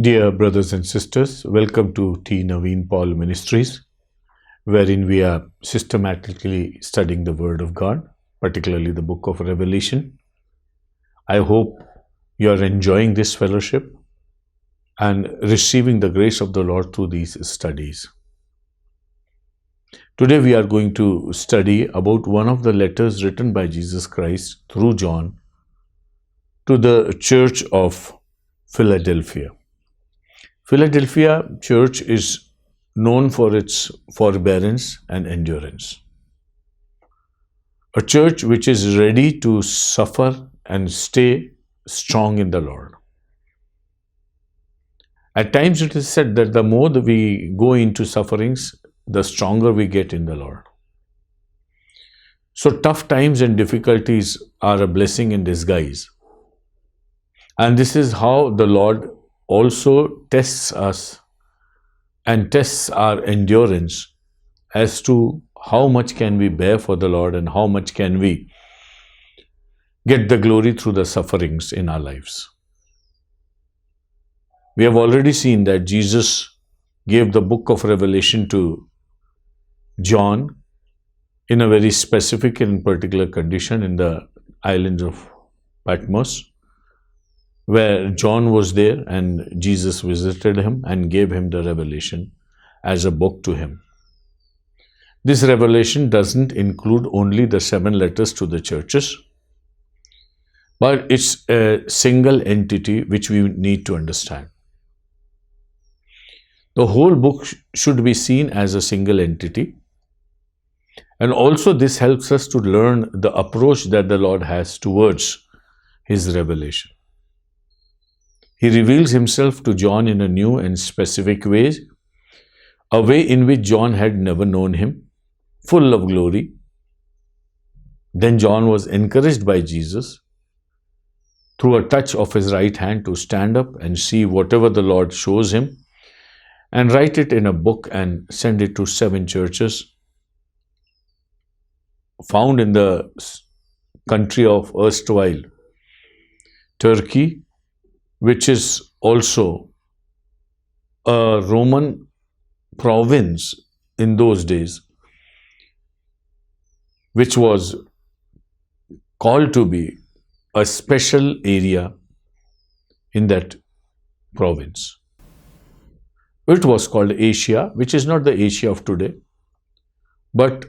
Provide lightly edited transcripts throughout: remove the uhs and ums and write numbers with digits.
Dear brothers and sisters, welcome to T. Naveen Paul Ministries, wherein we are systematically studying the Word of God, particularly the book of Revelation. I hope you are enjoying this fellowship and receiving the grace of the Lord through these studies. Today we are going to study about one of the letters written by Jesus Christ through John to the Church of Philadelphia. Philadelphia church is known for its forbearance and endurance. A church which is ready to suffer and stay strong in the Lord. At times it is said that the more that we go into sufferings, the stronger we get in the Lord. So tough times and difficulties are a blessing in disguise. And this is how the Lord also tests us and tests our endurance as to how much can we bear for the Lord and how much can we get the glory through the sufferings in our lives. We have already seen that Jesus gave the book of Revelation to John in a very specific and particular condition in the island of Patmos, where John was there and Jesus visited him and gave him the revelation as a book to him. This revelation doesn't include only the 7 letters to the churches, but it's a single entity which we need to understand. The whole book should be seen as a single entity, and also this helps us to learn the approach that the Lord has towards His revelation. He reveals himself to John in a new and specific way, a way in which John had never known him, full of glory. Then John was encouraged by Jesus through a touch of his right hand to stand up and see whatever the Lord shows him and write it in a book and send it to 7 churches found in the country of erstwhile Turkey, which is also a Roman province in those days, which was called to be a special area in that province. It was called Asia, which is not the Asia of today, but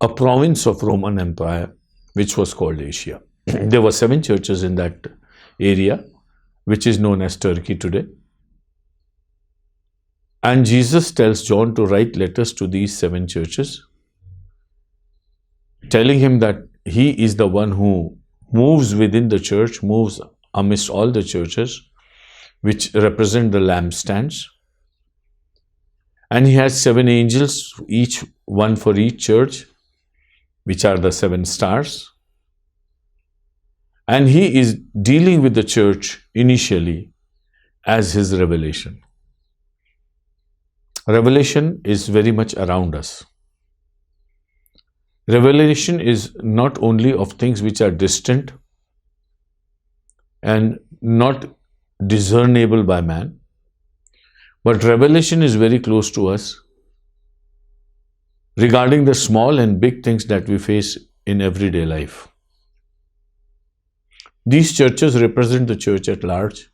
a province of Roman Empire, which was called Asia. There were 7 churches in that area, which is known as Turkey today. And Jesus tells John to write letters to these 7 churches, telling him that he is the one who moves within the church, moves amidst all the churches, which represent the lampstands. And he has 7 angels, each one for each church, which are the 7 stars. And he is dealing with the church initially as his revelation. Revelation is very much around us. Revelation is not only of things which are distant and not discernible by man, but revelation is very close to us regarding the small and big things that we face in everyday life. These churches represent the church at large.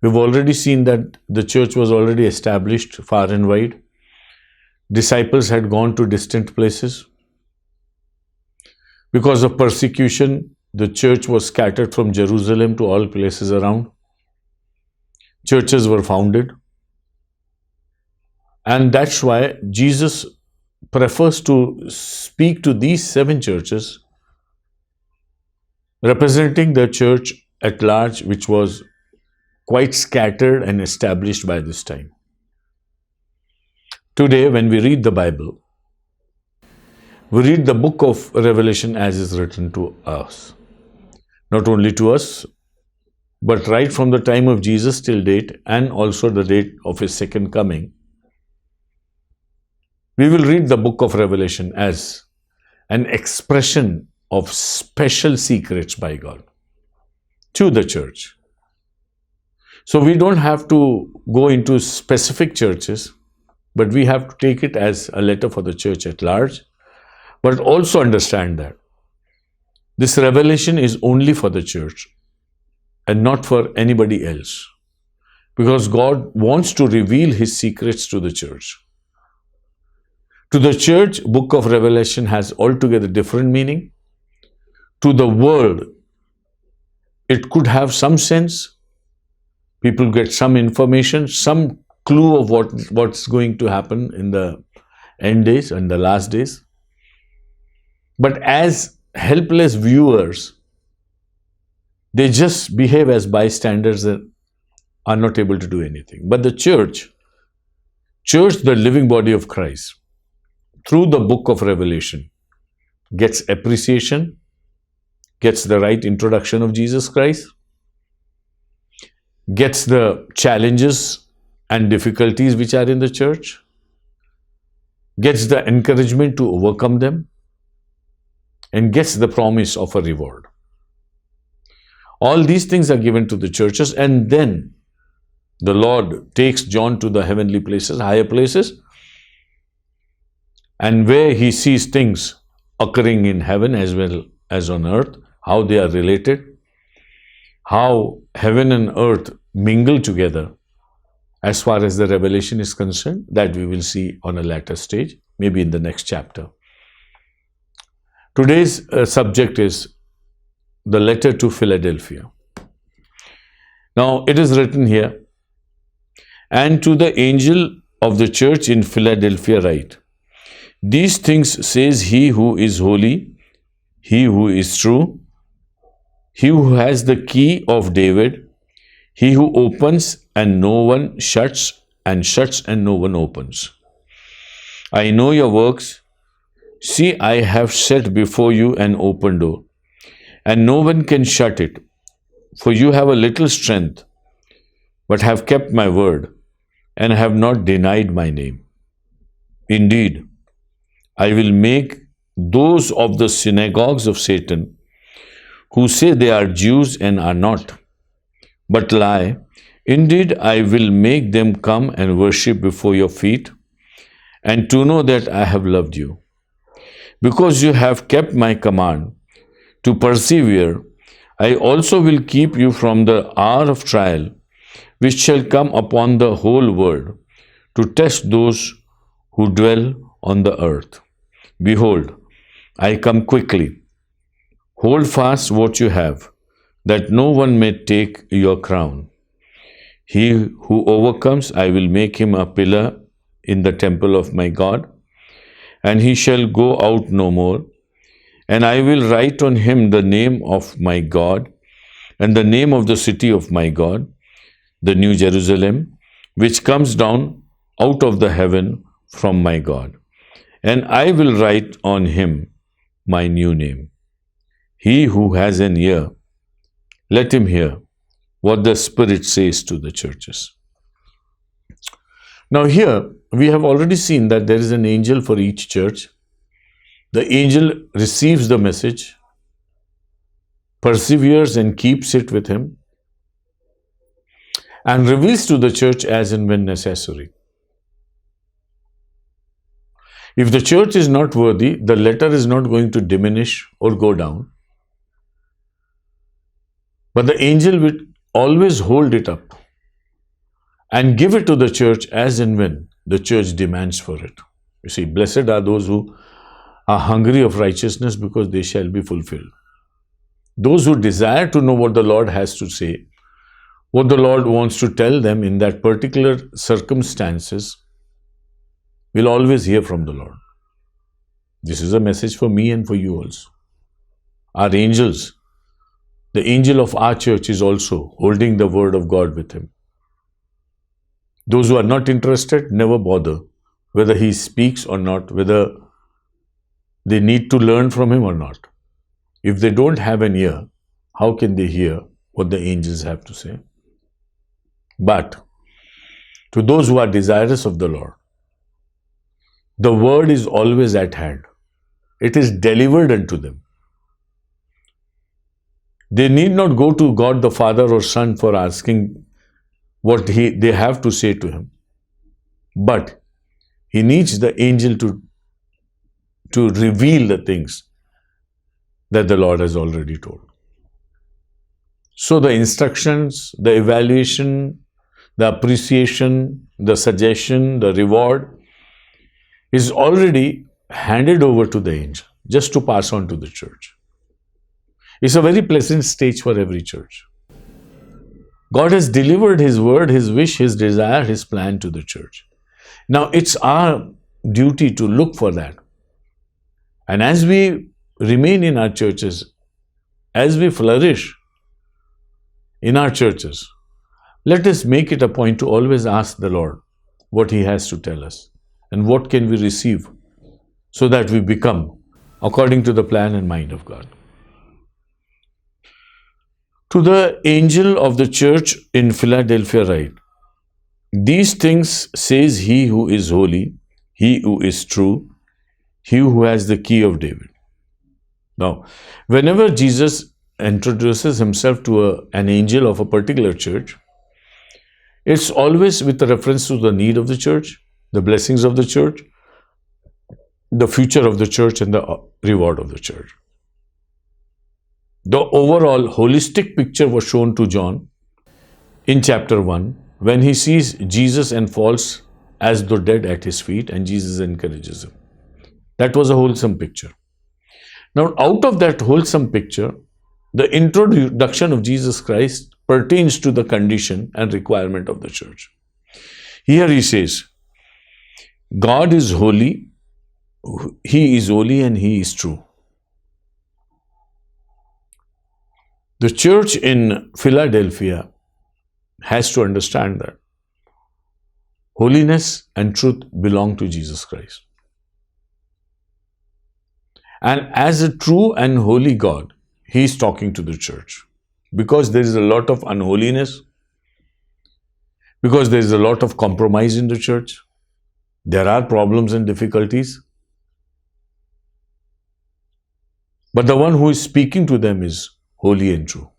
We've already seen that the church was already established far and wide. Disciples had gone to distant places. Because of persecution, the church was scattered from Jerusalem to all places around. Churches were founded. And that's why Jesus prefers to speak to these 7 churches, representing the church at large, which was quite scattered and established by this time. Today, when we read the Bible, we read the book of Revelation as is written to us. Not only to us, but right from the time of Jesus till date, and also the date of his second coming. We will read the book of Revelation as an expression of special secrets by God to the church. So we don't have to go into specific churches, but we have to take it as a letter for the church at large, but also understand that this revelation is only for the church and not for anybody else, because God wants to reveal His secrets to the church. To the church, book of Revelation has altogether different meaning. To the world, it could have some sense. People get some information, some clue of what's going to happen in the end days and the last days. But as helpless viewers, they just behave as bystanders and are not able to do anything. But the church, the living body of Christ, through the book of Revelation, gets appreciation, gets the right introduction of Jesus Christ, gets the challenges and difficulties which are in the church, gets the encouragement to overcome them, and gets the promise of a reward. All these things are given to the churches, and then the Lord takes John to the heavenly places, higher places, and where he sees things occurring in heaven as well as on earth, how they are related, how heaven and earth mingle together as far as the revelation is concerned, that we will see on a later stage, maybe in the next chapter. Today's subject is the letter to Philadelphia. Now, it is written here, "And to the angel of the church in Philadelphia write, These things says he who is holy, he who is true, he who has the key of David, he who opens and no one shuts, and shuts and no one opens. I know your works. See, I have set before you an open door, and no one can shut it. For you have a little strength, but have kept my word, and have not denied my name. Indeed, I will make those of the synagogues of Satan, who say they are Jews and are not, but lie, indeed I will make them come and worship before your feet, and to know that I have loved you. Because you have kept my command to persevere, I also will keep you from the hour of trial, which shall come upon the whole world, to test those who dwell on the earth. Behold, I come quickly. Hold fast what you have, that no one may take your crown. He who overcomes, I will make him a pillar in the temple of my God, and he shall go out no more. And I will write on him the name of my God, and the name of the city of my God, the New Jerusalem, which comes down out of the heaven from my God. And I will write on him my new name. He who has an ear, let him hear what the Spirit says to the churches." Now here, we have already seen that there is an angel for each church. The angel receives the message, perseveres and keeps it with him, and reveals to the church as and when necessary. If the church is not worthy, the letter is not going to diminish or go down. But the angel will always hold it up and give it to the church as and when the church demands for it. You see, blessed are those who are hungry of righteousness, because they shall be fulfilled. Those who desire to know what the Lord has to say, what the Lord wants to tell them in that particular circumstances, will always hear from the Lord. This is a message for me and for you also. Our angels, the angel of our church is also holding the word of God with him. Those who are not interested, never bother whether he speaks or not, whether they need to learn from him or not. If they don't have an ear, how can they hear what the angels have to say? But to those who are desirous of the Lord, the word is always at hand. It is delivered unto them. They need not go to God the Father or Son for asking what they have to say to him. But he needs the angel to reveal the things that the Lord has already told. So the instructions, the evaluation, the appreciation, the suggestion, the reward is already handed over to the angel just to pass on to the church. It's a very pleasant stage for every church. God has delivered His word, His wish, His desire, His plan to the church. Now it's our duty to look for that. And as we remain in our churches, as we flourish in our churches, let us make it a point to always ask the Lord what He has to tell us and what can we receive so that we become according to the plan and mind of God. To the angel of the church in Philadelphia write, these things says He who is holy, He who is true, He who has the key of David. Now, whenever Jesus introduces Himself to an angel of a particular church, it's always with a reference to the need of the church, the blessings of the church, the future of the church, and the reward of the church. The overall holistic picture was shown to John in chapter 1 when he sees Jesus and falls as though dead at His feet, and Jesus encourages him. That was a wholesome picture. Now, out of that wholesome picture, the introduction of Jesus Christ pertains to the condition and requirement of the church. Here he says, God is holy, He is holy, and He is true. The church in Philadelphia has to understand that holiness and truth belong to Jesus Christ. And as a true and holy God, He is talking to the church. Because there is a lot of unholiness, because there is a lot of compromise in the church, there are problems and difficulties. But the one who is speaking to them is holy and true.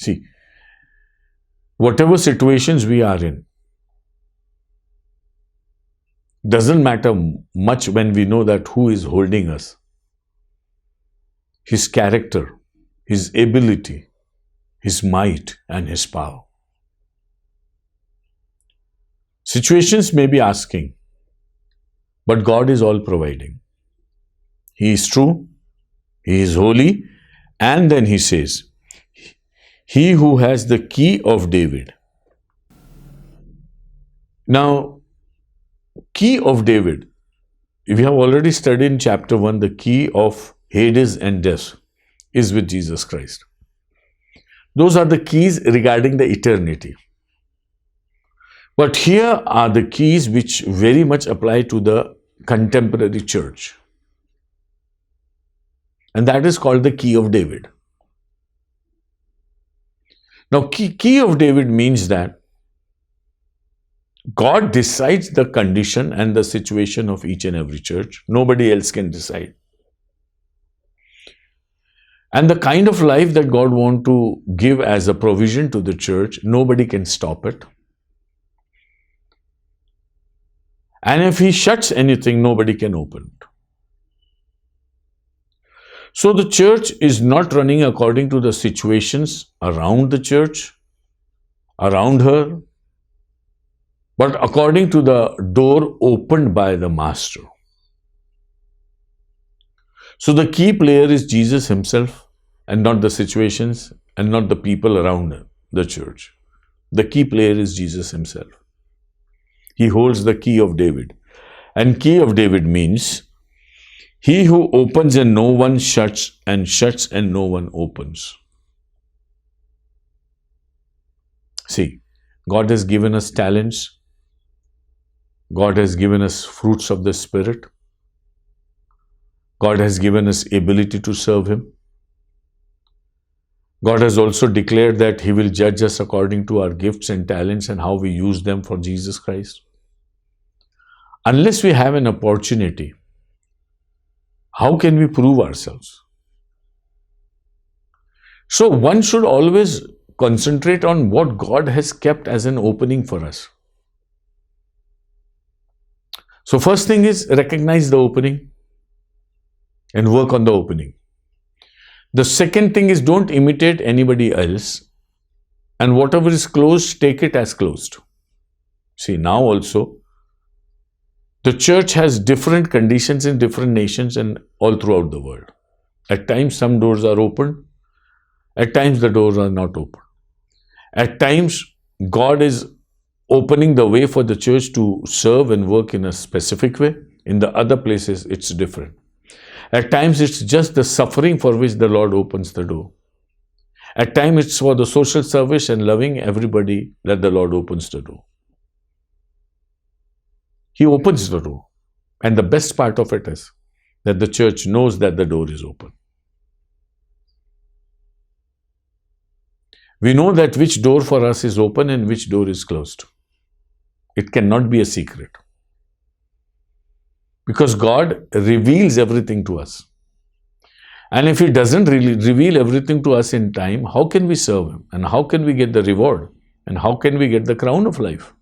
See, whatever situations we are in, doesn't matter much when we know that who is holding us. His character, His ability, His might, and His power. Situations may be asking, but God is all providing. He is true, He is holy, and then He says, He who has the key of David. Now, key of David, we have already studied in chapter 1, the key of Hades and death is with Jesus Christ. Those are the keys regarding the eternity. But here are the keys which very much apply to the contemporary church. And that is called the key of David. Now, key of David means that God decides the condition and the situation of each and every church. Nobody else can decide. And the kind of life that God wants to give as a provision to the church, nobody can stop it. And if He shuts anything, nobody can open it. So the church is not running according to the situations around the church, around her, but according to the door opened by the Master. So the key player is Jesus Himself, and not the situations and not the people around the church. The key player is Jesus Himself. He holds the key of David. And key of David means He who opens and no one shuts, and shuts and no one opens. See, God has given us talents. God has given us fruits of the Spirit. God has given us ability to serve Him. God has also declared that He will judge us according to our gifts and talents and how we use them for Jesus Christ. Unless we have an opportunity, how can we prove ourselves? So one should always concentrate on what God has kept as an opening for us. So first thing is recognize the opening and work on the opening. The second thing is don't imitate anybody else, and whatever is closed, take it as closed. See, now also, the church has different conditions in different nations and all throughout the world. At times, some doors are open. At times, the doors are not open. At times, God is opening the way for the church to serve and work in a specific way. In the other places, it's different. At times, it's just the suffering for which the Lord opens the door. At times, it's for the social service and loving everybody that the Lord opens the door. He opens the door. And the best part of it is that the church knows that the door is open. We know that which door for us is open and which door is closed. It cannot be a secret. Because God reveals everything to us. And if He doesn't really reveal everything to us in time, how can we serve Him? And how can we get the reward? And how can we get the crown of life?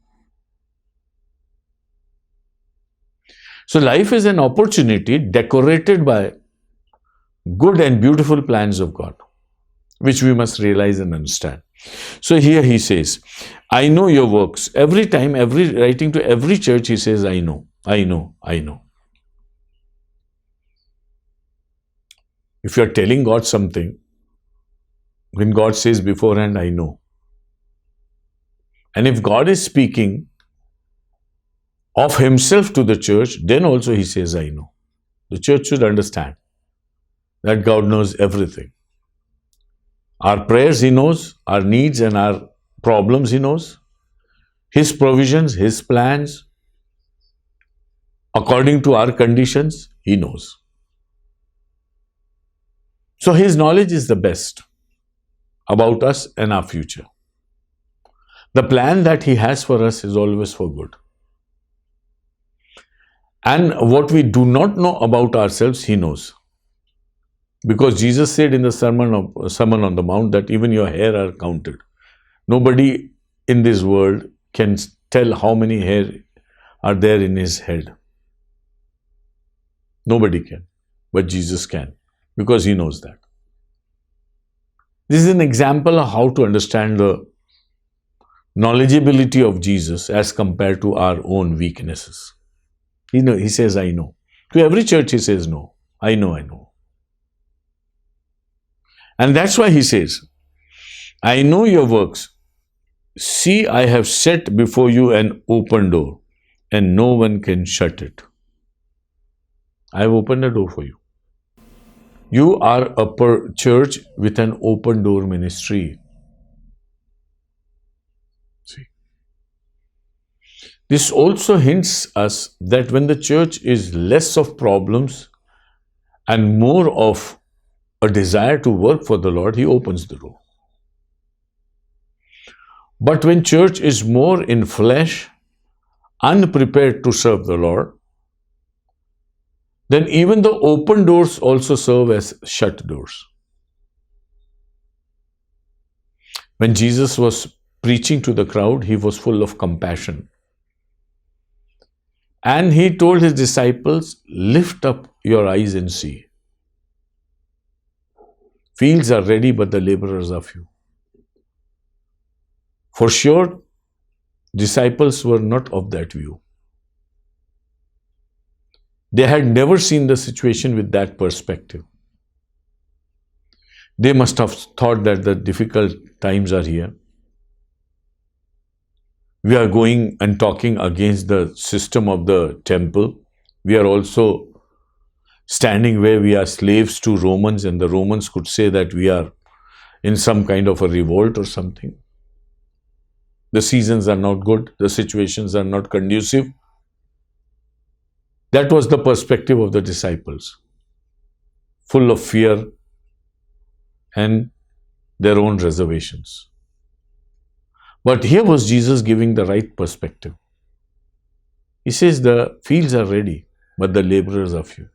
So life is an opportunity decorated by good and beautiful plans of God, which we must realize and understand. So here he says, I know your works. Every time, writing to every church, he says, I know, I know, I know. If you are telling God something, when God says beforehand, I know. And if God is speaking of Himself to the church, then also He says, I know. The church should understand that God knows everything. Our prayers He knows, our needs and our problems He knows, His provisions, His plans, according to our conditions, He knows. So His knowledge is the best about us and our future. The plan that He has for us is always for good. And what we do not know about ourselves, He knows. Because Jesus said in the Sermon on the Mount that even your hair are counted. Nobody in this world can tell how many hair are there in his head. Nobody can. But Jesus can. Because He knows that. This is an example of how to understand the knowledgeability of Jesus as compared to our own weaknesses. He says, I know. To every church He says, no. I know, I know. And that's why He says, I know your works. See, I have set before you an open door, and no one can shut it. I have opened a door for you. You are a church with an open door ministry. See. This also hints us that when the church is less of problems and more of a desire to work for the Lord, He opens the door. But when church is more in flesh, unprepared to serve the Lord, then even the open doors also serve as shut doors. When Jesus was preaching to the crowd, He was full of compassion. And He told His disciples, lift up your eyes and see. Fields are ready, but the laborers are few. For sure, disciples were not of that view. They had never seen the situation with that perspective. They must have thought that the difficult times are here. We are going and talking against the system of the temple. We are also standing where we are slaves to Romans, and the Romans could say that we are in some kind of a revolt or something. The seasons are not good. The situations are not conducive. That was the perspective of the disciples, full of fear and their own reservations. But here was Jesus giving the right perspective. He says the fields are ready, but the laborers are few.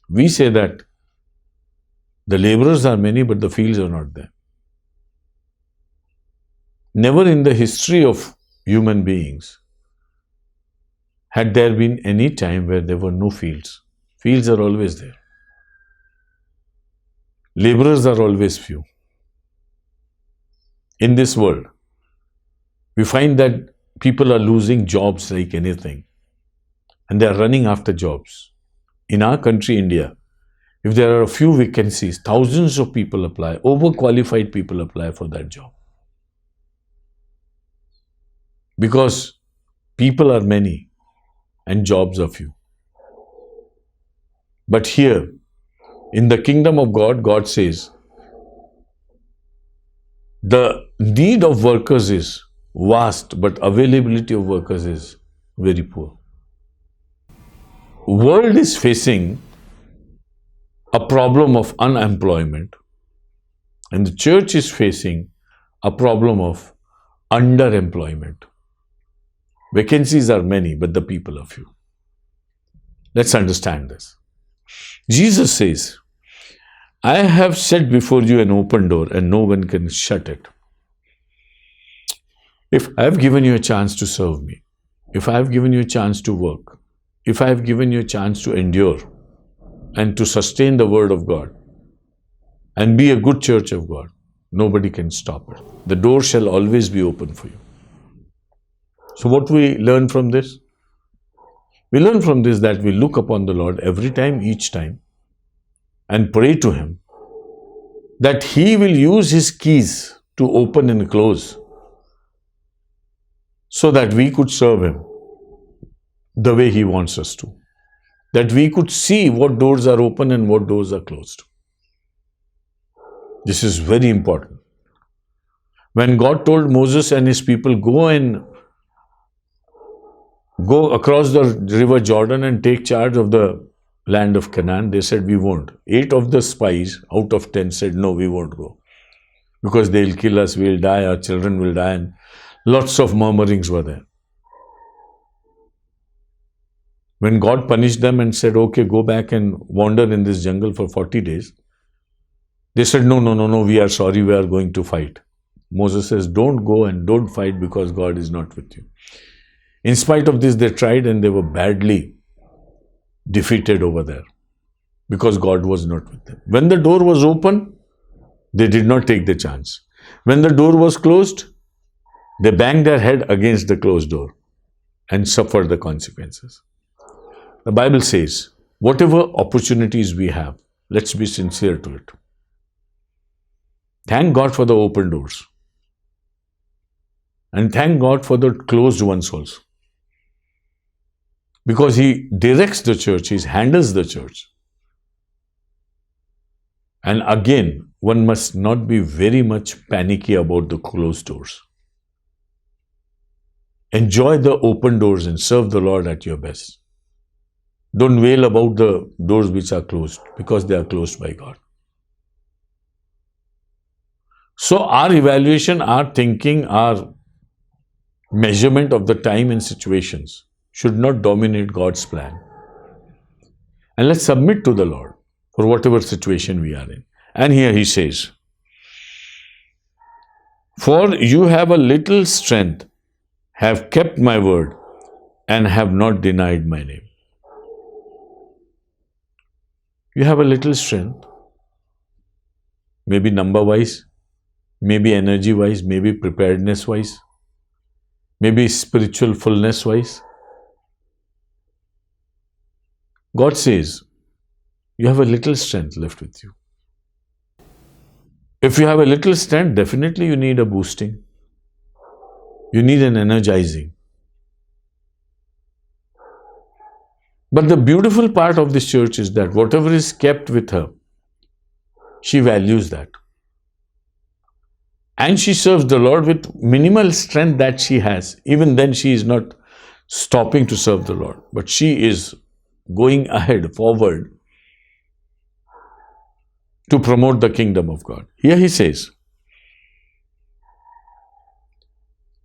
We say that the laborers are many, but the fields are not there. Never in the history of human beings had there been any time where there were no fields. Fields are always there. Laborers are always few. In this world, we find that people are losing jobs like anything, and they are running after jobs. In our country, India, if there are a few vacancies, thousands of people apply, overqualified people apply for that job. Because people are many and jobs are few. But here, in the kingdom of God, God says, the need of workers is vast, but availability of workers is very poor. World is facing a problem of unemployment, and the church is facing a problem of underemployment. Vacancies are many, but the people are few. Let's understand this. Jesus says, I have set before you an open door and no one can shut it. If I have given you a chance to serve me, if I have given you a chance to work, if I have given you a chance to endure and to sustain the word of God and be a good church of God, nobody can stop it. The door shall always be open for you. So what we learn from this? We learn from this that we look upon the Lord every time, each time, and pray to Him that He will use His keys to open and close so that we could serve Him the way He wants us to. That we could see what doors are open and what doors are closed. This is very important. When God told Moses and his people, go across the river Jordan and take charge of the land of Canaan, they said, we won't. 8 of the spies out of 10 said, no, we won't go. Because they'll kill us, we'll die, our children will die, and lots of murmurings were there. When God punished them and said, okay, go back and wander in this jungle for 40 days, they said, no, we are sorry, we are going to fight. Moses says, don't go and don't fight because God is not with you. In spite of this, they tried and they were badly defeated over there because God was not with them. When the door was open, they did not take the chance. When the door was closed, they banged their head against the closed door and suffered the consequences. The Bible says, whatever opportunities we have, let's be sincere to it. Thank God for the open doors. And thank God for the closed ones also. Because He directs the church, He handles the church. And again, one must not be very much panicky about the closed doors. Enjoy the open doors and serve the Lord at your best. Don't wail about the doors which are closed because they are closed by God. So our evaluation, our thinking, our measurement of the time and situations should not dominate God's plan. And let's submit to the Lord for whatever situation we are in. And here He says, for you have a little strength, have kept my word, and have not denied my name. You have a little strength, maybe number-wise, maybe energy-wise, maybe preparedness-wise, maybe spiritual fullness-wise. God says, you have a little strength left with you. If you have a little strength, definitely you need a boosting. You need an energizing. But the beautiful part of this church is that whatever is kept with her, she values that. And she serves the Lord with minimal strength that she has. Even then she is not stopping to serve the Lord, but she is going ahead, forward, to promote the kingdom of God. Here He says,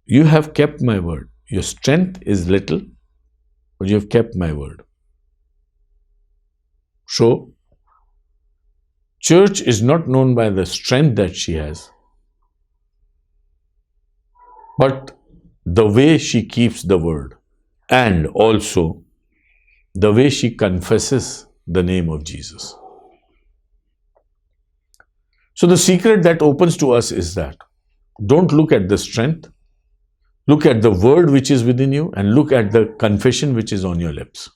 you have kept my word. Your strength is little, but you have kept my word. So, church is not known by the strength that she has, but the way she keeps the word, and also the way she confesses the name of Jesus. So the secret that opens to us is that don't look at the strength, look at the word which is within you, and look at the confession which is on your lips.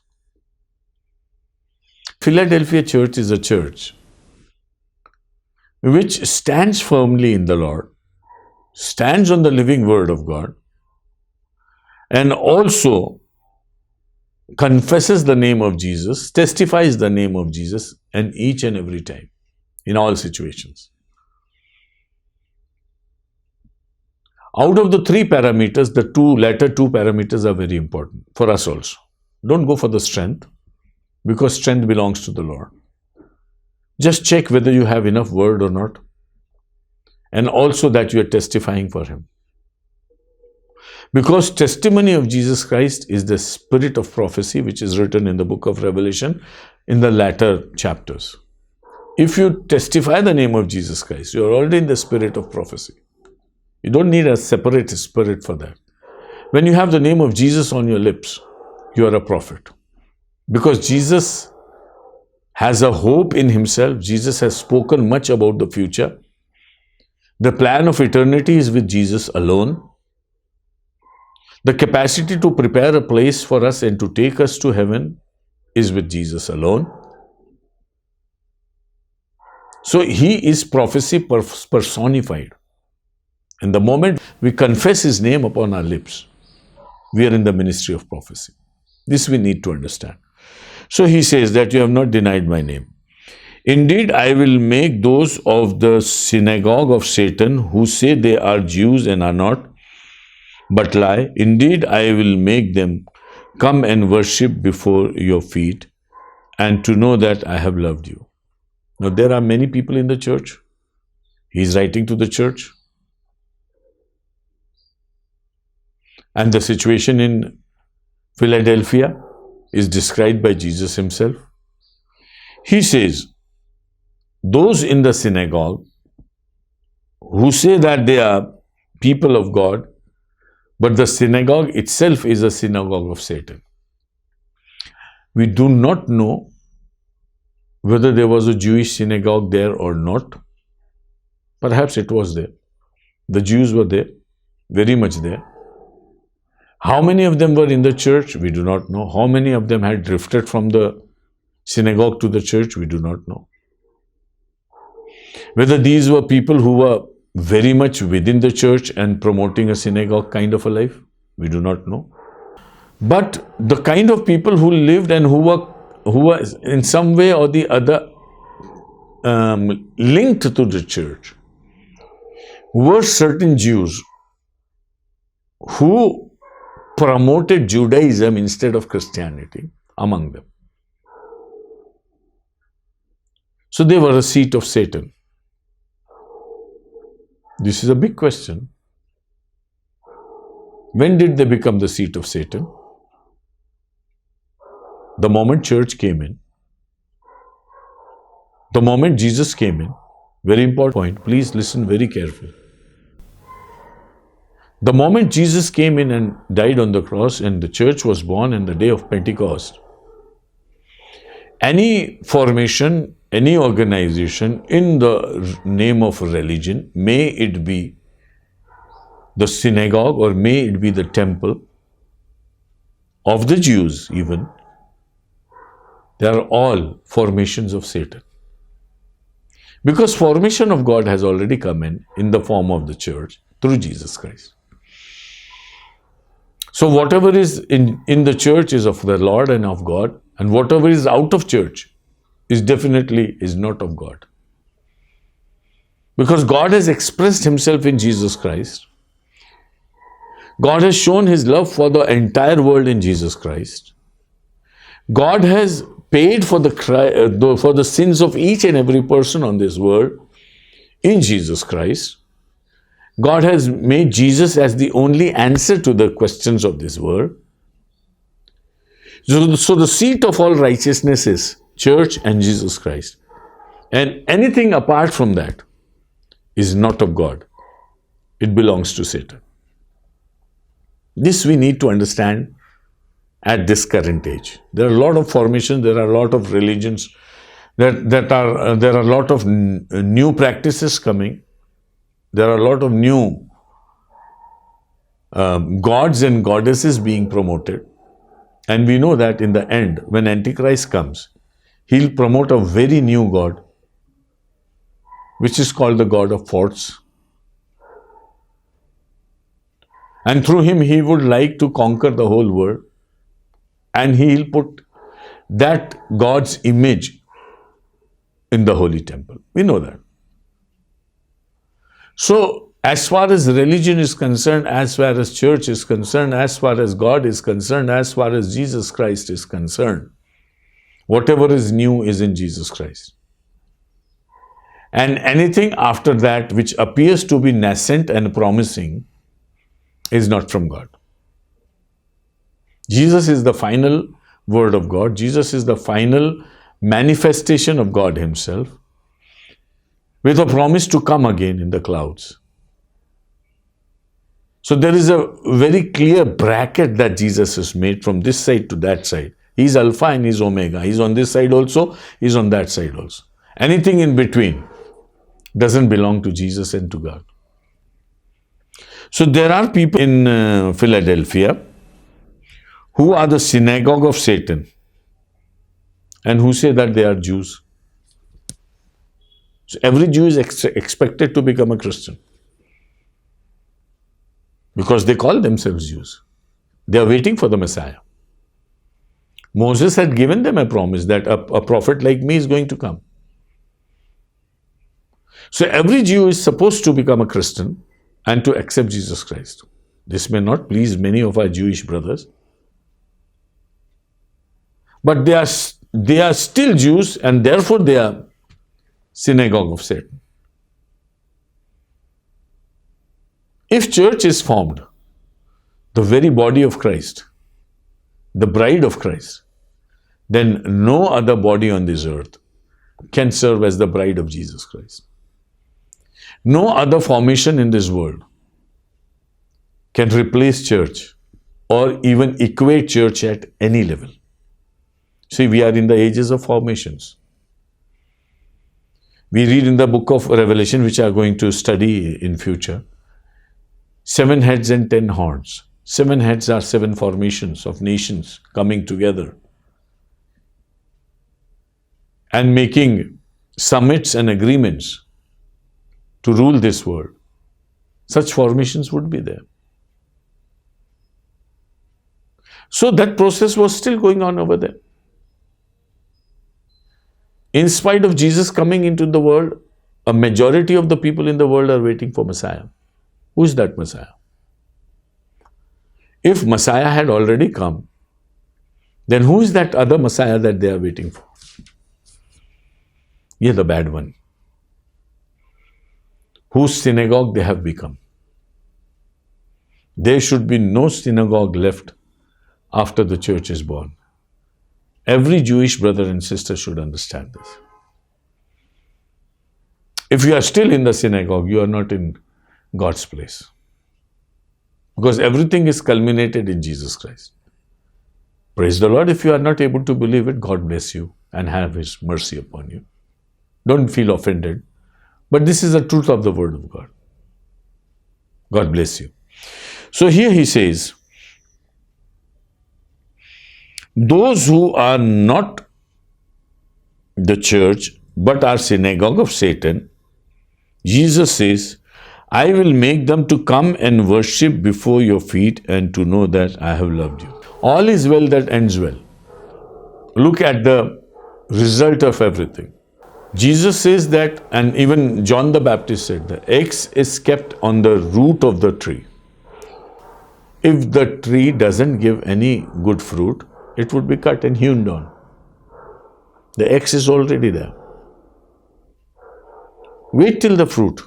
Philadelphia Church is a church which stands firmly in the Lord, stands on the living word of God, and also confesses the name of Jesus, testifies the name of Jesus, and each and every time, in all situations. Out of the three parameters, the latter two parameters are very important for us also. Don't go for the strength, because strength belongs to the Lord. Just check whether you have enough word or not, and also that you are testifying for Him. Because testimony of Jesus Christ is the spirit of prophecy which is written in the book of Revelation in the latter chapters. If you testify the name of Jesus Christ, you are already in the spirit of prophecy. You don't need a separate spirit for that. When you have the name of Jesus on your lips, you are a prophet. Because Jesus has a hope in Himself. Jesus has spoken much about the future. The plan of eternity is with Jesus alone. The capacity to prepare a place for us and to take us to heaven is with Jesus alone. So He is prophecy personified. And the moment we confess His name upon our lips, we are in the ministry of prophecy. This we need to understand. So He says that you have not denied my name. Indeed, I will make those of the synagogue of Satan who say they are Jews and are not, but lie. Indeed, I will make them come and worship before your feet, and to know that I have loved you. Now, there are many people in the church. He is writing to the church. And the situation in Philadelphia is described by Jesus Himself. He says, those in the synagogue who say that they are people of God, but the synagogue itself is a synagogue of Satan. We do not know whether there was a Jewish synagogue there or not. Perhaps it was there. The Jews were there, very much there. How many of them were in the church? We do not know. How many of them had drifted from the synagogue to the church? We do not know. Whether these were people who were very much within the church and promoting a synagogue kind of a life, we do not know. But the kind of people who lived and who were in some way or the other linked to the church were certain Jews who promoted Judaism instead of Christianity among them. So they were a seat of Satan. This is a big question. When did they become the seat of Satan? The moment church came in. The moment Jesus came in. Very important point. Please listen very carefully. The moment Jesus came in and died on the cross and the church was born in the day of Pentecost, any formation, any organization in the name of religion, may it be the synagogue or may it be the temple of the Jews even, they are all formations of Satan. Because formation of God has already come in the form of the church through Jesus Christ. So whatever is in the church is of the Lord and of God, and whatever is out of church is definitely not of God. Because God has expressed Himself in Jesus Christ. God has shown His love for the entire world in Jesus Christ. God has paid for the sins of each and every person on this world in Jesus Christ. God has made Jesus as the only answer to the questions of this world. So the seat of all righteousness is church and Jesus Christ. And anything apart from that is not of God. It belongs to Satan. This we need to understand at this current age. There are a lot of formations, there are a lot of religions, there are a lot of new practices coming. There are a lot of new gods and goddesses being promoted. And we know that in the end, when Antichrist comes, he'll promote a very new god, which is called the god of force. And through him, he would like to conquer the whole world. And he'll put that God's image in the holy temple. We know that. So, as far as religion is concerned, as far as church is concerned, as far as God is concerned, as far as Jesus Christ is concerned, whatever is new is in Jesus Christ. And anything after that which appears to be nascent and promising is not from God. Jesus is the final word of God. Jesus is the final manifestation of God himself, with a promise to come again in the clouds. So there is a very clear bracket that Jesus has made from this side to that side. He's Alpha and he's Omega. He's on this side also, he's on that side also. Anything in between doesn't belong to Jesus and to God. So there are people in Philadelphia who are the synagogue of Satan and who say that they are Jews. So every Jew is expected to become a Christian because they call themselves Jews. They are waiting for the Messiah. Moses had given them a promise that a prophet like me is going to come. So every Jew is supposed to become a Christian and to accept Jesus Christ. This may not please many of our Jewish brothers, but they are still Jews and therefore they are synagogue of Satan. If church is formed, the very body of Christ, the bride of Christ, then no other body on this earth can serve as the bride of Jesus Christ. No other formation in this world can replace church or even equate church at any level. See, we are in the ages of formations. We read in the book of Revelation, which I are going to study in future, 7 heads and 10 horns. 7 heads are 7 formations of nations coming together and making summits and agreements to rule this world. Such formations would be there. So that process was still going on over there. In spite of Jesus coming into the world, a majority of the people in the world are waiting for Messiah. Who is that Messiah? If Messiah had already come, then who is that other Messiah that they are waiting for? Yeah, the bad one, whose synagogue they have become. There should be no synagogue left after the church is born. Every Jewish brother and sister should understand this. If you are still in the synagogue, you are not in God's place. Because everything is culminated in Jesus Christ. Praise the Lord. If you are not able to believe it, God bless you and have His mercy upon you. Don't feel offended. But this is the truth of the Word of God. God bless you. So here he says, those who are not the church but are synagogue of Satan, Jesus says, I will make them to come and worship before your feet and to know that I have loved you. All is well that ends well. Look at the result of everything. Jesus says that, and even John the Baptist said, the axe is kept on the root of the tree. If the tree doesn't give any good fruit, it would be cut and hewn down. The axe is already there. Wait till the fruit.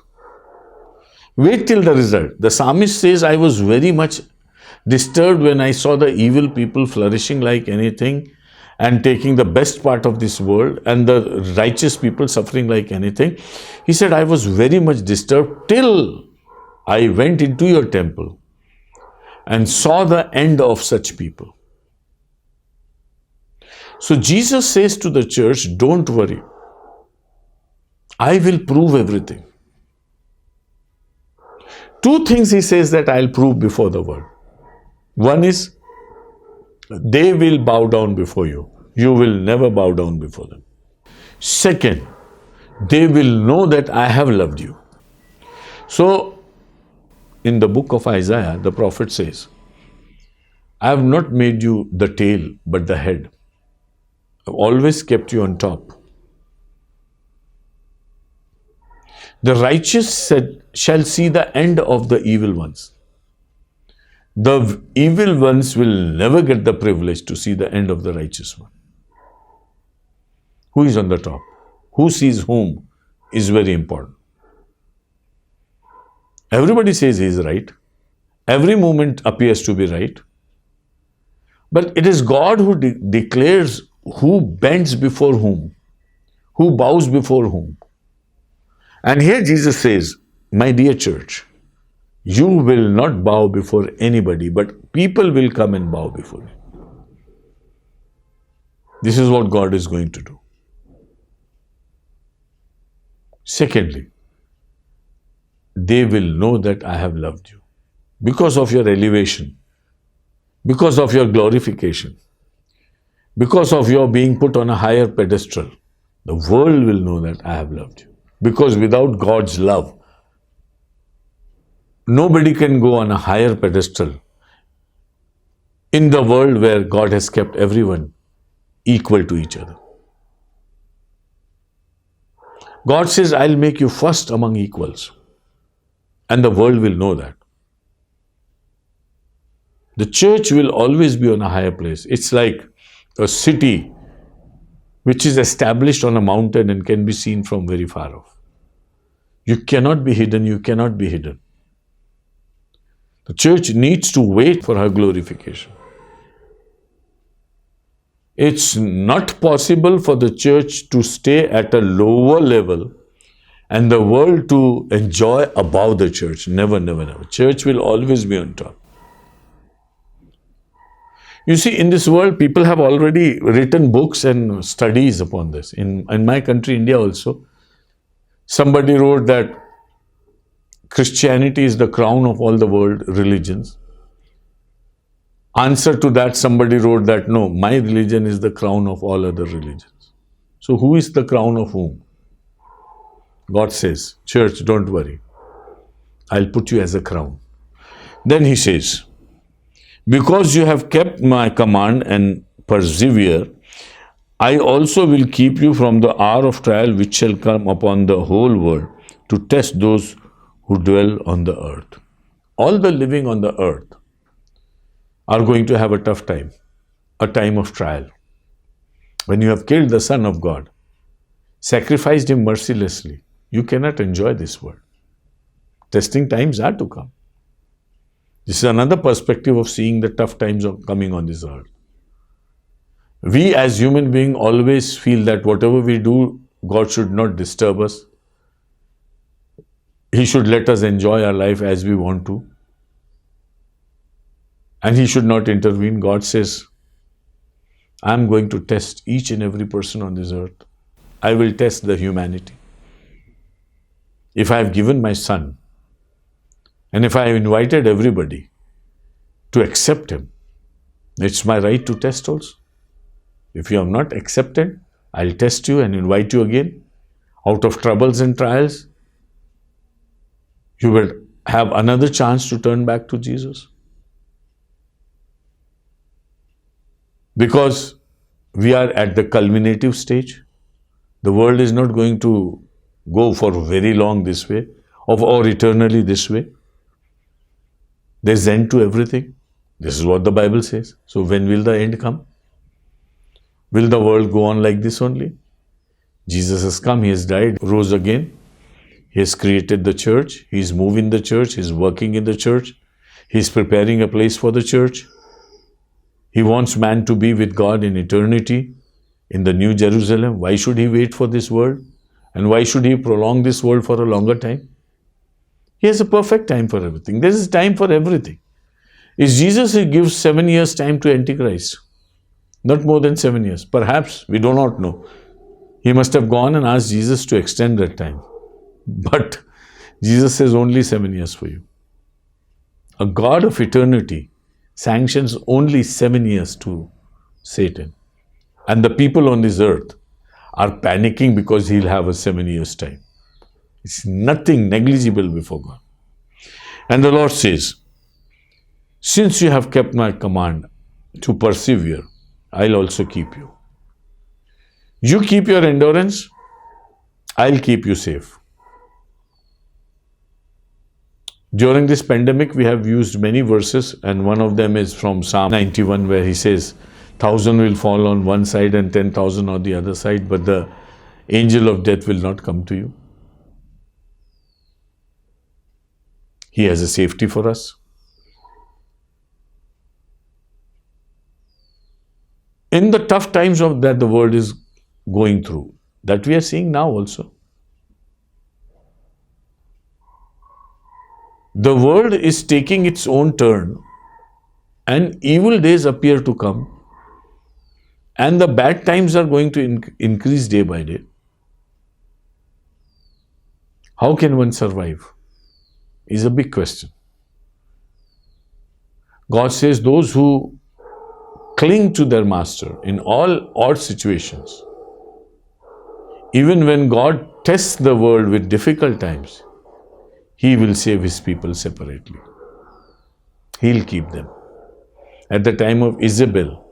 Wait till the result. The psalmist says, I was very much disturbed when I saw the evil people flourishing like anything and taking the best part of this world and the righteous people suffering like anything. He said, I was very much disturbed till I went into your temple and saw the end of such people. So Jesus says to the church, don't worry. I will prove everything. Two things he says that I'll prove before the world. One is, they will bow down before you. You will never bow down before them. Second, they will know that I have loved you. So, in the book of Isaiah, the prophet says, I have not made you the tail, but the head. I've always kept you on top. The righteous shall see the end of the evil ones. The evil ones will never get the privilege to see the end of the righteous one. Who is on the top? Who sees whom is very important. Everybody says he is right. Every movement appears to be right. But it is God who declares who bends before whom, who bows before whom. And here Jesus says, my dear church, you will not bow before anybody, but people will come and bow before you. This is what God is going to do. Secondly, they will know that I have loved you because of your elevation, because of your glorification, because of your being put on a higher pedestal. The world will know that I have loved you. Because without God's love, nobody can go on a higher pedestal in the world where God has kept everyone equal to each other. God says, I'll make you first among equals. And the world will know that. The church will always be on a higher place. It's like a city which is established on a mountain and can be seen from very far off. You cannot be hidden, you cannot be hidden. The church needs to wait for her glorification. It's not possible for the church to stay at a lower level and the world to enjoy above the church. Never, never, never. Church will always be on top. You see, in this world, people have already written books and studies upon this. In my country, India also, somebody wrote that Christianity is the crown of all the world religions. Answer to that, somebody wrote that, no, my religion is the crown of all other religions. So who is the crown of whom? God says, church, don't worry. I'll put you as a crown. Then he says, because you have kept my command and persevere, I also will keep you from the hour of trial which shall come upon the whole world to test those who dwell on the earth. All the living on the earth are going to have a tough time, a time of trial. When you have killed the Son of God, sacrificed him mercilessly, you cannot enjoy this world. Testing times are to come. This is another perspective of seeing the tough times of coming on this earth. We as human beings always feel that whatever we do, God should not disturb us. He should let us enjoy our life as we want to. And He should not intervene. God says, I'm going to test each and every person on this earth. I will test the humanity. If I have given my Son, and if I have invited everybody to accept Him, it's my right to test also. If you have not accepted, I'll test you and invite you again. Out of troubles and trials, you will have another chance to turn back to Jesus. Because we are at the culminative stage. The world is not going to go for very long this way or eternally this way. There's end to everything. This is what the Bible says. So when will the end come? Will the world go on like this only? Jesus has come, He has died, rose again. He has created the church. He is moving the church. He is working in the church. He is preparing a place for the church. He wants man to be with God in eternity, in the New Jerusalem. Why should He wait for this world? And why should He prolong this world for a longer time? He has a perfect time for everything. There is time for everything. is Jesus who gives 7 years time to Antichrist. Not more than 7 years. Perhaps, we do not know. He must have gone and asked Jesus to extend that time. But Jesus says only 7 years for you. A God of eternity sanctions only 7 years to Satan. And the people on this earth are panicking because he'll have a 7 years time. It's nothing negligible before God. And the Lord says, since you have kept my command to persevere, I'll also keep you. You keep your endurance, I'll keep you safe. During this pandemic, we have used many verses, and one of them is from Psalm 91, where he says, 1,000 will fall on one side and 10,000 on the other side, but the angel of death will not come to you. He has a safety for us. In the tough times of that the world is going through, that we are seeing now also. The world is taking its own turn, and evil days appear to come, and the bad times are going to increase day by day. How can one survive? Is a big question. God says those who cling to their master in all odd situations, even when God tests the world with difficult times, He will save His people separately. He'll keep them. At the time of Jezebel,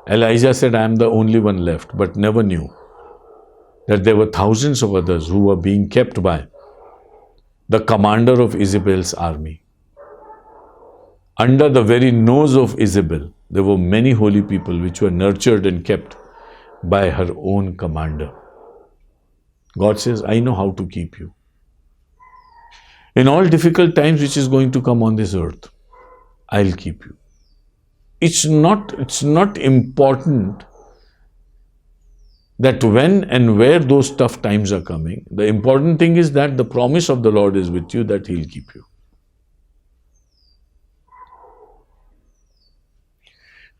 Elijah said, I am the only one left, but never knew that there were thousands of others who were being kept by the commander of Jezebel's army. Under the very nose of Jezebel, there were many holy people which were nurtured and kept by her own commander. God says, I know how to keep you. In all difficult times which is going to come on this earth, I'll keep you. It's not important that when and where those tough times are coming. The important thing is that the promise of the Lord is with you, that He'll keep you.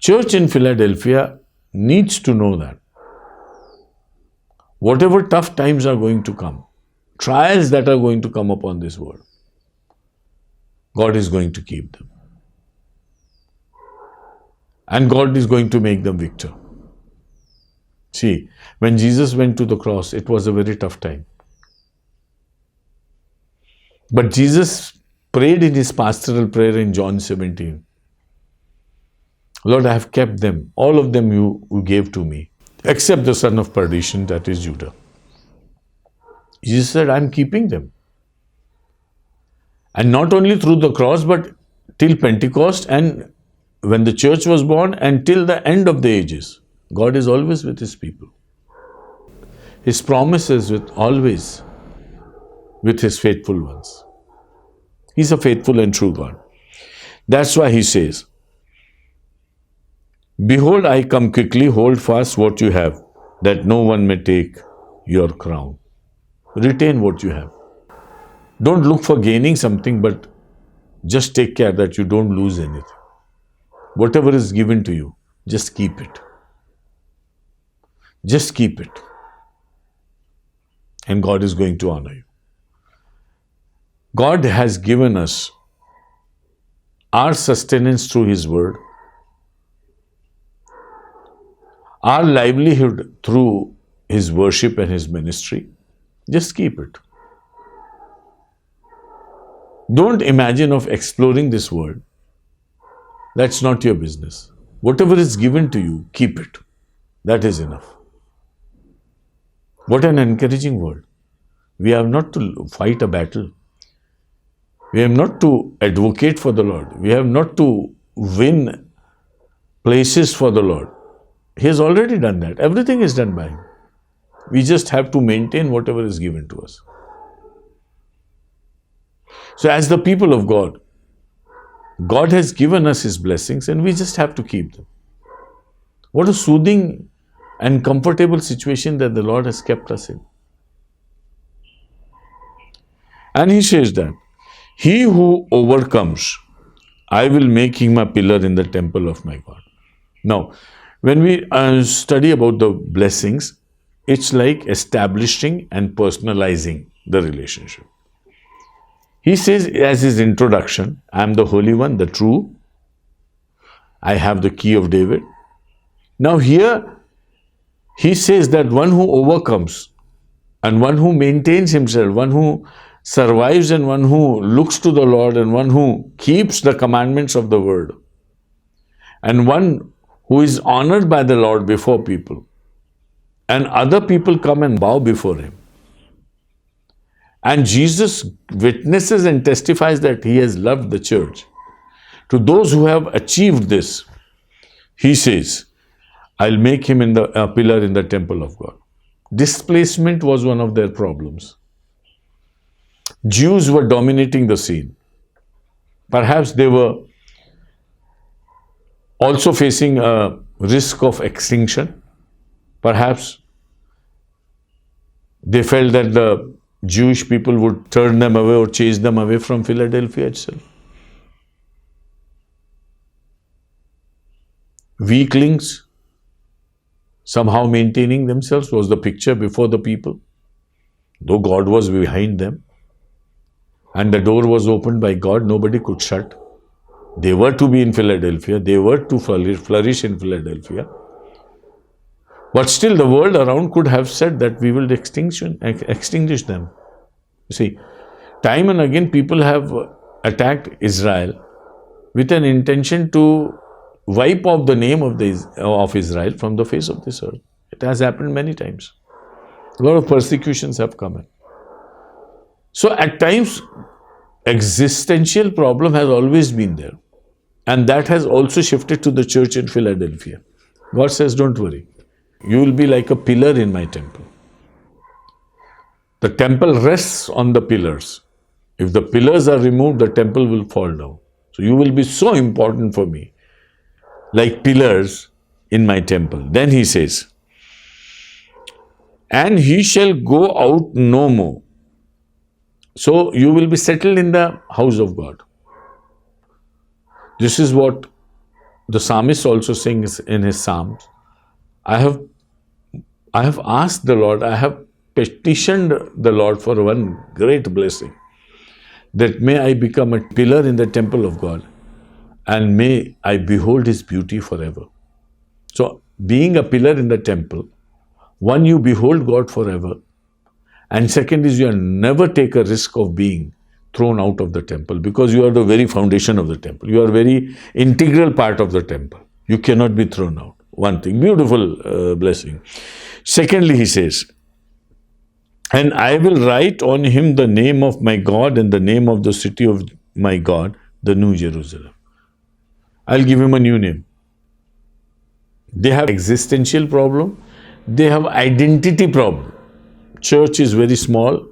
Church in Philadelphia needs to know that whatever tough times are going to come, trials that are going to come upon this world, God is going to keep them. And God is going to make them victor. See, when Jesus went to the cross, it was a very tough time. But Jesus prayed in His pastoral prayer in John 17, Lord, I have kept them, all of them you gave to me, except the son of perdition, that is Judah. Jesus said, I am keeping them. And not only through the cross, but till Pentecost, and when the church was born, and till the end of the ages. God is always with His people. His promises always with His faithful ones. He's a faithful and true God. That's why He says, behold, I come quickly, hold fast what you have, that no one may take your crown. Retain what you have. Don't look for gaining something, but just take care that you don't lose anything. Whatever is given to you, just keep it. Just keep it. And God is going to honor you. God has given us our sustenance through His word, our livelihood through His worship and His ministry. Just keep it. Don't imagine of exploring this world. That's not your business. Whatever is given to you, keep it. That is enough. What an encouraging word. We have not to fight a battle. We have not to advocate for the Lord. We have not to win places for the Lord. He has already done that. Everything is done by Him. We just have to maintain whatever is given to us. So as the people of God, God has given us His blessings and we just have to keep them. What a soothing and comfortable situation that the Lord has kept us in. And He says that He who overcomes, I will make him a pillar in the temple of my God. Now, when we study about the blessings, it's like establishing and personalizing the relationship. He says, as his introduction, I am the Holy One, the true. I have the key of David. Now, here he says that one who overcomes and one who maintains himself, one who survives and one who looks to the Lord and one who keeps the commandments of the word and one who is honored by the Lord before people and other people come and bow before him. And Jesus witnesses and testifies that he has loved the church. To those who have achieved this, he says, I'll make him a pillar in the temple of God. Displacement was one of their problems. Jews were dominating the scene. Perhaps they were also facing a risk of extinction. Perhaps they felt that the Jewish people would turn them away or chase them away from Philadelphia itself. Weaklings somehow maintaining themselves was the picture before the people, though God was behind them and the door was opened by God, nobody could shut. They were to be in Philadelphia, they were to flourish in Philadelphia, but still the world around could have said that we will extinguish them. You see, time and again people have attacked Israel with an intention to wipe off the name of Israel from the face of this earth. It has happened many times. A lot of persecutions have come in. So at times, existential problem has always been there. And that has also shifted to the church in Philadelphia. God says, don't worry. You will be like a pillar in my temple. The temple rests on the pillars. If the pillars are removed, the temple will fall down. So you will be so important for me, like pillars in my temple. Then he says, and he shall go out no more. So you will be settled in the house of God. This is what the psalmist also sings in his psalms. I have asked the Lord, I have petitioned the Lord for one great blessing, that may I become a pillar in the temple of God and may I behold his beauty forever. So being a pillar in the temple, one, you behold God forever, and second is you never take a risk of being thrown out of the temple, because you are the very foundation of the temple. You are a very integral part of the temple. You cannot be thrown out. One thing, beautiful blessing. Secondly, he says, and I will write on him the name of my God and the name of the city of my God, the New Jerusalem. I'll give him a new name. They have existential problem. They have identity problem. Church is very small.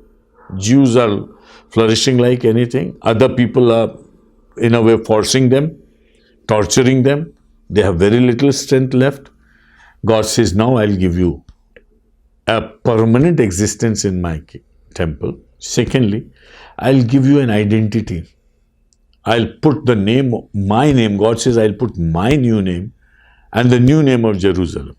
Jews are flourishing like anything. Other people are, in a way, forcing them, torturing them. They have very little strength left. God says, now I'll give you a permanent existence in my temple. Secondly, I'll give you an identity. I'll put the name, my name. God says, I'll put my new name and the new name of Jerusalem.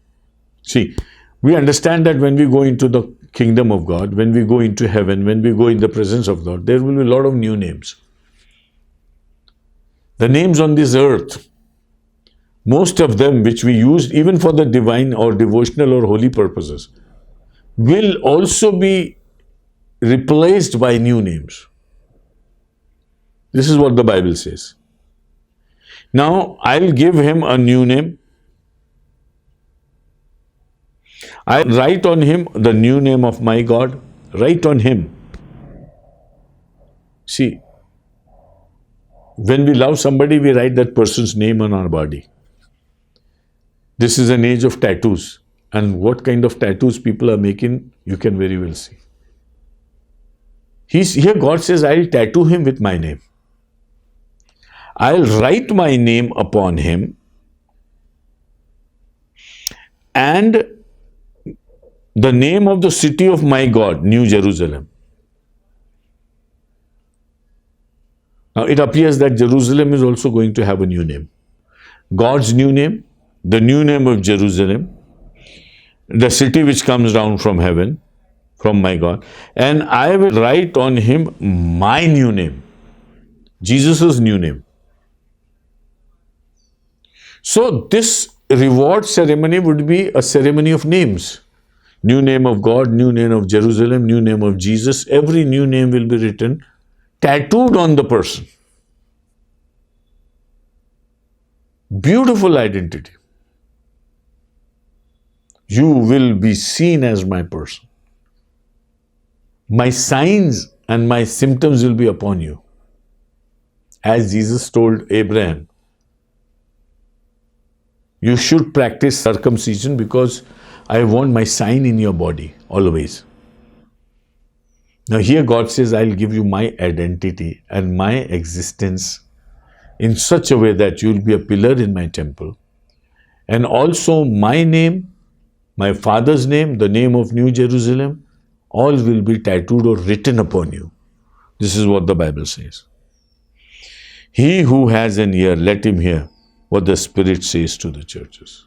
See, we understand that when we go into the kingdom of God, when we go into heaven, when we go in the presence of God, there will be a lot of new names. The names on this earth, most of them which we use even for the divine or devotional or holy purposes, will also be replaced by new names. This is what the Bible says. Now, I'll give him a new name. I write on him the new name of my God. Write on him. See, when we love somebody, we write that person's name on our body. This is an age of tattoos. And what kind of tattoos people are making, you can very well see. Here God says, I'll tattoo him with my name. I'll write my name upon him, and the name of the city of my God, New Jerusalem. Now it appears that Jerusalem is also going to have a new name. God's new name, the new name of Jerusalem, the city which comes down from heaven, from my God, and I will write on him my new name, Jesus' new name. So this reward ceremony would be a ceremony of names. New name of God, new name of Jerusalem, new name of Jesus. Every new name will be written, tattooed on the person. Beautiful identity. You will be seen as my person. My signs and my symptoms will be upon you. As Jesus told Abraham, you should practice circumcision because I want my sign in your body always. Now here God says, I'll give you my identity and my existence in such a way that you'll be a pillar in my temple. And also my name, my Father's name, the name of New Jerusalem, all will be tattooed or written upon you. This is what the Bible says. He who has an ear, let him hear what the Spirit says to the churches.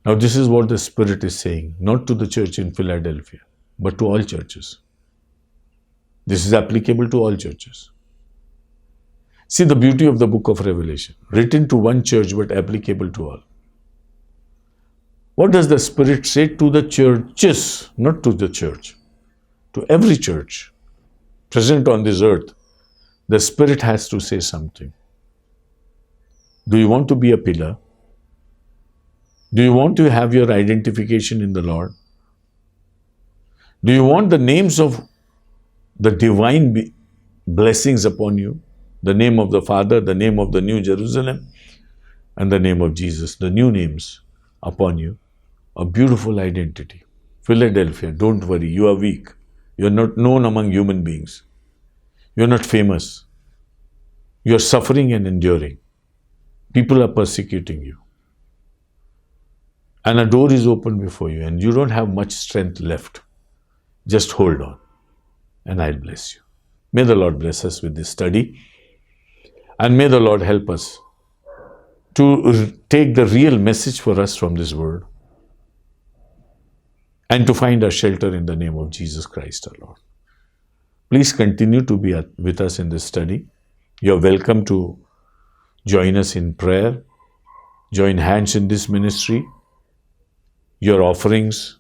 Now this is what the Spirit is saying, not to the church in Philadelphia, but to all churches. This is applicable to all churches. See the beauty of the book of Revelation, written to one church but applicable to all. What does the Spirit say to the churches, not to the church, to every church present on this earth? The Spirit has to say something. Do you want to be a pillar? Do you want to have your identification in the Lord? Do you want the names of the divine blessings upon you? The name of the Father, the name of the New Jerusalem, and the name of Jesus, the new names upon you. A beautiful identity. Philadelphia, don't worry, you are weak. You are not known among human beings. You are not famous. You are suffering and enduring. People are persecuting you. And a door is open before you and you don't have much strength left. Just hold on and I'll bless you. May the Lord bless us with this study. And may the Lord help us to take the real message for us from this word and to find our shelter in the name of Jesus Christ our Lord. Please continue to be with us in this study. You're welcome to join us in prayer, join hands in this ministry. Your offerings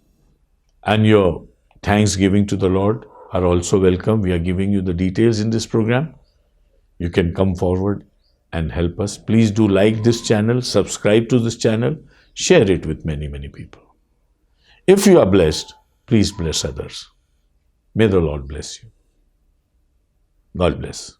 and your thanksgiving to the Lord are also welcome. We are giving you the details in this program. You can come forward and help us. Please do like this channel, subscribe to this channel, share it with many, many people. If you are blessed, please bless others. May the Lord bless you. God bless.